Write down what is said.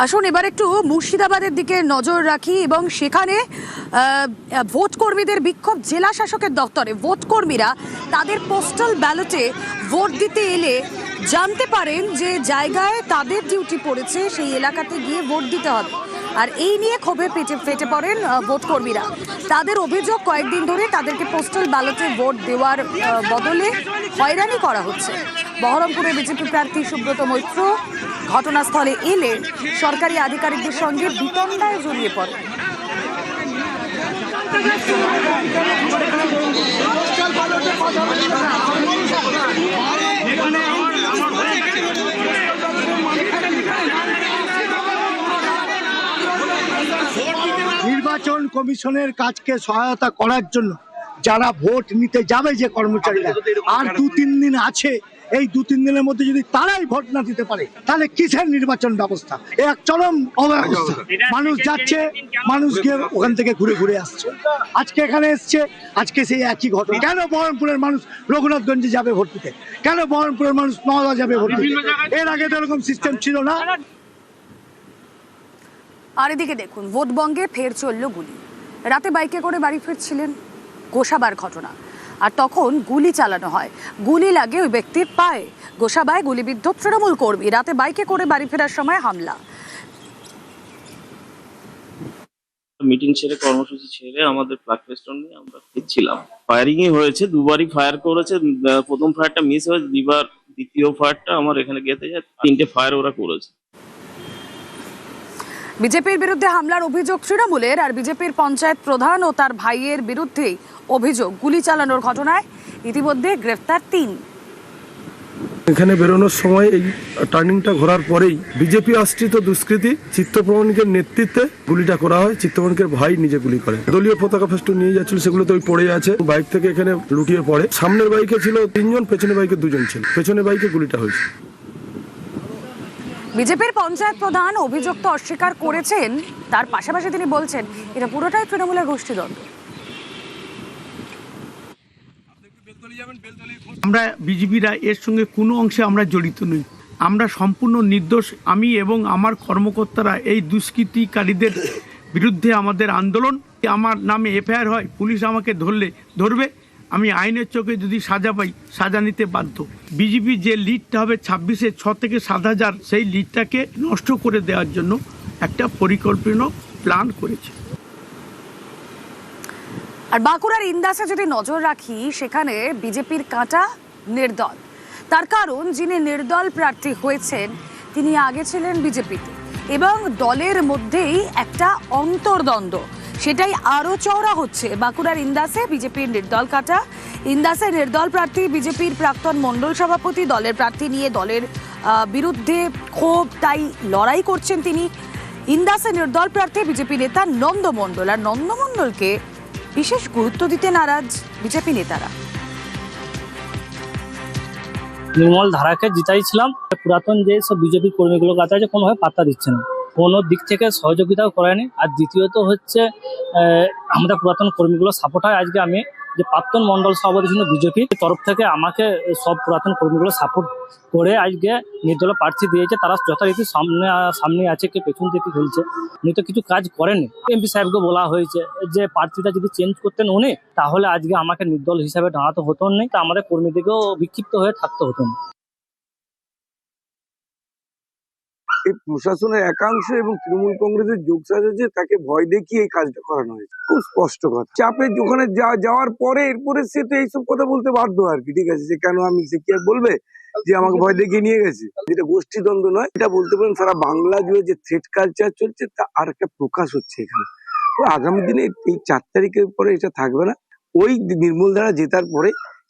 আসুন এবার একটু মুর্শিদাবাদের দিকে নজর রাখি এবং সেখানে ভোট কর্মীদের বিক্ষোভ। জেলা শাসকের দপ্তরে ভোট কর্মীরা তাদের পোস্টাল ব্যালটে ভোট দিতে এলে জানতে পারেন যে জায়গায় তাদের ডিউটি পড়েছে সেই এলাকাতে গিয়ে ভোট দিতে হবে, আর এই নিয়ে ক্ষোভে ফেটে পড়েন ভোট কর্মীরা। তাদের অভিযোগ কয়েকদিন ধরে তাদেরকে পোস্টাল ব্যালটে ভোট দেওয়ার বদলে হয়রানি করা হচ্ছে। বহরমপুরে বিজেপি প্রার্থী সুব্রত মৈত্র ঘটনাস্থলে এলে সরকারি আধিকারিকদের সঙ্গে বিতণ্ডায় জড়িয়ে পড়ে। নির্বাচন কমিশনের কাজকে সহায়তা করার জন্য যারা ভোট নিতে যাবে, যে কর্মচারীরা, আর 2-3 দিন আছে, এই 2-3 দিনের মধ্যে যদি তারাই ভোট না দিতে পারে তাহলে কিসের নির্বাচন ব্যবস্থা? এক চরম অব্যবস্থা। মানুষ যাচ্ছে, মানুষ গিয়ে ওখান থেকে ঘুরে ঘুরে আসছে। আজকে এখানে এসছে, আজকে সেই একই ঘটনা। কেন বহরমপুরের মানুষ রঘুনাথগঞ্জে যাবে ভোট দিতে? কেন বহরমপুরের মানুষ নওদা যাবে ভোট দিতে? এর আগে তো এরকম সিস্টেম ছিল না। আর এদিকে দেখুন, ভোটবঙ্গে ফের চলল গুলি। রাতে বাইকে করে বাড়ি ফিরছিলেন, গোসাবার ঘটনা, আর তখন গুলি চালানো হয়। গুলি লাগে ওই ব্যক্তির পায়ে। গোসাবায় গুলিবিদ্ধ তৃণমূল কর্মী। রাতে বাইকে করে বাড়ি ফেরার সময় হামলা। মিটিং ছেড়ে, কর্মসূচি ছেড়ে আমাদের ফ্ল্যাগ ফেস্টন নিয়ে আমরা ফিরছিলাম। ফায়ারিংই হয়েছে, দুবারই ফায়ার করেছে। প্রথম ফায়ারটা মিস হয়েছে, দ্বিতীয় ফায়ারটা আমার এখানে গেতে যায়। 3টে ফায়ার ওরা করেছে। বিজেপির বিরুদ্ধে হামলার অভিযোগ তৃণমূলের, আর বিজেপির পঞ্চায়েত প্রধান ও তার ভাইয়ের বিরুদ্ধেই অভিযোগ গুলি চালানোর ঘটনায় ইতিমধ্যে গ্রেফতার 3। এখানে বেরোনোর সময় এই টার্নিংটা ঘোরার পরেই বিজেপি আশ্রিত দুষ্কৃতী চিত্তপ্রমাণিকের নেতৃত্বে গুলিটা করা হয়। চিত্তপ্রমাণিকের ভাই নিজে গুলি করে। দলীয় পতাকা ফেস্টুন নিয়ে যাচ্ছিল, সেগুলো তো ওই পড়ে আছে। বাইক থেকে এখানে লুটিয়ে পড়ে। সামনের বাইকে ছিল 3 জন, পেছনের বাইকে 2 জন ছিল। পেছনের বাইকে গুলিটা হয়েছে। বিজেপির পঞ্চায়েত প্রধান অভিযোগ তো অস্বীকার করেছেন, তার পাশাপাশি তিনি বলছেন এটা পুরোটাই তৃণমূলের গোষ্ঠীদ্বন্দ্ব। আমরা বিজেপিরা এর সঙ্গে কোনো অংশে আমরা জড়িত নই। আমরা সম্পূর্ণ নির্দোষ। আমি এবং আমার কর্মকর্তারা এই দুষ্কৃতিকারীদের বিরুদ্ধে আমাদের আন্দোলন। আমার নামে এফআইআর হয়, পুলিশ আমাকে ধরবে। আমি আইনের চোখে যদি সাজা পাই, সাজা নিতে বাধ্য। বিজেপি যে লিডটা হবে 26-এ 6 থেকে 7,000, সেই লিডটাকে নষ্ট করে দেওয়ার জন্য একটা পরিকল্পনা প্ল্যান করেছে। আর বাঁকুড়ার ইন্দাসে যদি নজর রাখি, সেখানে বিজেপির কাঁটা নির্দল। তার কারণ, যিনি নির্দল প্রার্থী হয়েছেন তিনি আগে ছিলেন বিজেপিতে, এবং দলের মধ্যেই একটা অন্তর্দ্বন্দ্ব, সেটাই আরো চওড়া হচ্ছে। বাঁকুড়ার ইন্দাসে বিজেপির নির্দল কাঁটা। ইন্দাসে নির্দল প্রার্থী বিজেপির প্রাক্তন মণ্ডল সভাপতি, দলের প্রার্থী নিয়ে দলের বিরুদ্ধে ক্ষোভ, তাই লড়াই করছেন তিনি। ইন্দাসে নির্দল প্রার্থী বিজেপি নেতা নন্দ মণ্ডল, আর নন্দ মণ্ডলকে বিশেষ গুরুত্ব দিতে নারাজ বিজেপি নেতারা। নির্মল ধারাকে জিতাইছিলাম, পুরাতন যে সব বিজেপি কর্মীগুলো কাছে আছে কোনোভাবে পাত্তা দিচ্ছে না, কোনো দিক থেকে সহযোগিতাও করেনি। আর দ্বিতীয়ত হচ্ছে আমাদের পুরাতন কর্মীগুলো সাপোর্ট হয়। আজকে আমি যে প্রাক্তন মন্ডল সভাপতি ছিল বিজেপির তরফ থেকে, আমাকে সব পুরাতন কর্মীগুলো সাপোর্ট করে আজকে নির্দল প্রার্থী দিয়েছে। তারা যথারীতি সামনে আছে, কে পেছন থেকে খেলছে। উনি তো কিছু কাজ করেননি। এমপি সাহেবকে বলা হয়েছে যে প্রার্থীটা যদি চেঞ্জ করতেন উনি, তাহলে আজকে আমাকে নির্দল হিসাবে দাঁড়াতে হতো না, তা আমাদের কর্মীদেরকেও বিক্ষিপ্ত হয়ে থাকতে হতো না। এই প্রশাসনের একাংশ এবং তৃণমূল কংগ্রেসের যোগ সাজে তাকে ভয় দেখিয়ে এই কাজটা করানো হয়েছে। খুব স্পষ্ট কথা। চাপে ওখানে যাওয়ার পরে এরপরে সে তো এইসব কথা বলতে বাধ্য আর কি। ঠিক আছে, সে কেন সে কি আর বলবে যে আমাকে ভয় দেখিয়ে নিয়ে গেছে? যেটা গোষ্ঠীদ্বন্দ্ব নয়, এটা বলতে পারেন সারা বাংলা জুড়ে যে থ্রেট কালচার চলছে তা আর একটা প্রকাশ হচ্ছে এখানে। তো আগামী দিনে এই 4 তারিখের পরে এটা থাকবে না। ওই নির্মল ধারা জেতার পরে